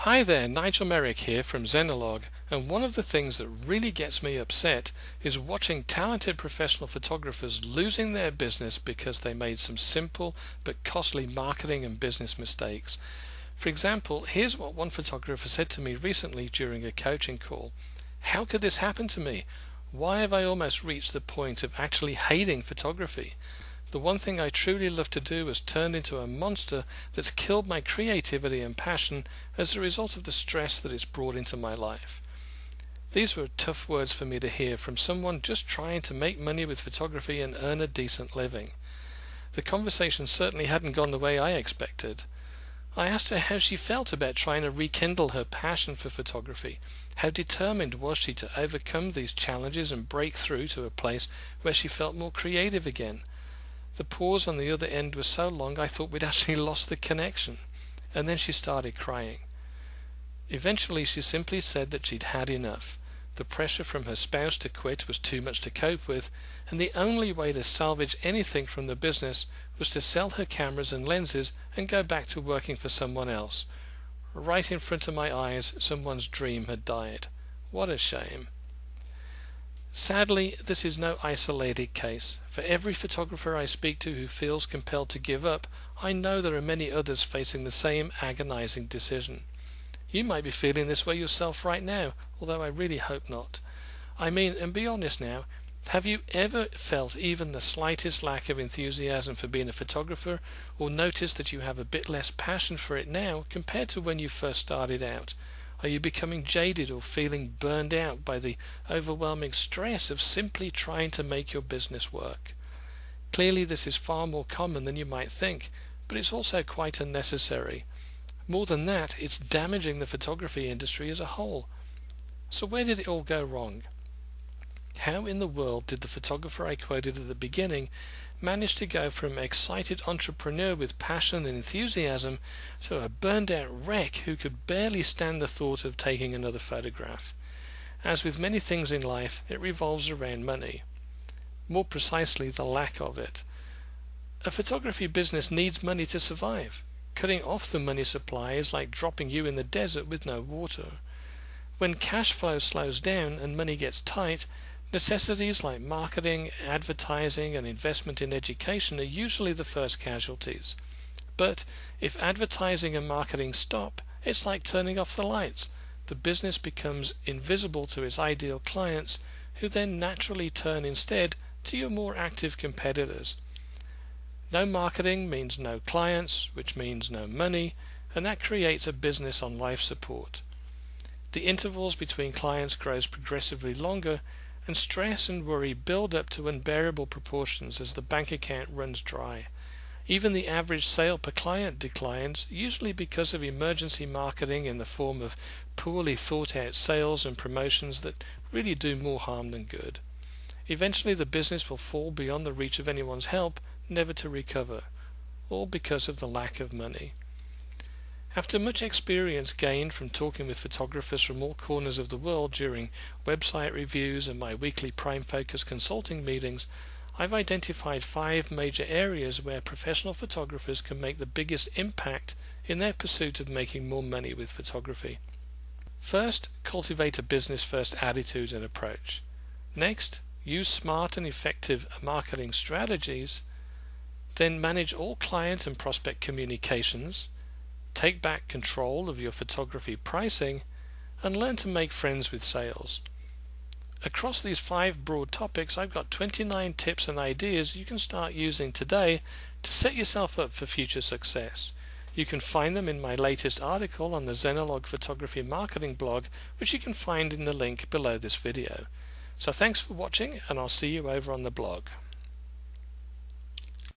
Hi there, Nigel Merrick here from Xenolog, and one of the things that really gets me upset is watching talented professional photographers losing their business because they made some simple but costly marketing and business mistakes. For example, here's what one photographer said to me recently during a coaching call. "How could this happen to me? Why have I almost reached the point of actually hating photography? The one thing I truly love to do has turned into a monster that's killed my creativity and passion as a result of the stress that it's brought into my life." These were tough words for me to hear from someone just trying to make money with photography and earn a decent living. The conversation certainly hadn't gone the way I expected. I asked her how she felt about trying to rekindle her passion for photography. How determined was she to overcome these challenges and break through to a place where she felt more creative again? The pause on the other end was so long I thought we'd actually lost the connection. And then she started crying. Eventually she simply said that she'd had enough. The pressure from her spouse to quit was too much to cope with, and the only way to salvage anything from the business was to sell her cameras and lenses and go back to working for someone else. Right in front of my eyes, someone's dream had died. What a shame. Sadly, this is no isolated case. For every photographer I speak to who feels compelled to give up, I know there are many others facing the same agonizing decision. You might be feeling this way yourself right now, although I really hope not. I mean, and be honest now, have you ever felt even the slightest lack of enthusiasm for being a photographer, or noticed that you have a bit less passion for it now compared to when you first started out? Are you becoming jaded or feeling burned out by the overwhelming stress of simply trying to make your business work? Clearly this is far more common than you might think, but it's also quite unnecessary. More than that, it's damaging the photography industry as a whole. So where did it all go wrong? How in the world did the photographer I quoted at the beginning manage to go from excited entrepreneur with passion and enthusiasm to a burned out wreck who could barely stand the thought of taking another photograph? As with many things in life, it revolves around money. More precisely, the lack of it. A photography business needs money to survive. Cutting off the money supply is like dropping you in the desert with no water. When cash flow slows down and money gets tight, necessities like marketing, advertising, and investment in education are usually the first casualties. But if advertising and marketing stop, it's like turning off the lights. The business becomes invisible to its ideal clients, who then naturally turn instead to your more active competitors. No marketing means no clients, which means no money, and that creates a business on life support. The intervals between clients grows progressively longer, and stress and worry build up to unbearable proportions as the bank account runs dry. Even the average sale per client declines, usually because of emergency marketing in the form of poorly thought out sales and promotions that really do more harm than good. Eventually the business will fall beyond the reach of anyone's help, never to recover, all because of the lack of money. After much experience gained from talking with photographers from all corners of the world during website reviews and my weekly Prime Focus consulting meetings, I've identified 5 major areas where professional photographers can make the biggest impact in their pursuit of making more money with photography. First, cultivate a business-first attitude and approach. Next, use smart and effective marketing strategies. Then manage all client and prospect communications. Take back control of your photography pricing, and learn to make friends with sales. Across these 5 broad topics, I've got 29 tips and ideas you can start using today to set yourself up for future success. You can find them in my latest article on the Xenolog Photography Marketing blog, which you can find in the link below this video. So thanks for watching, and I'll see you over on the blog.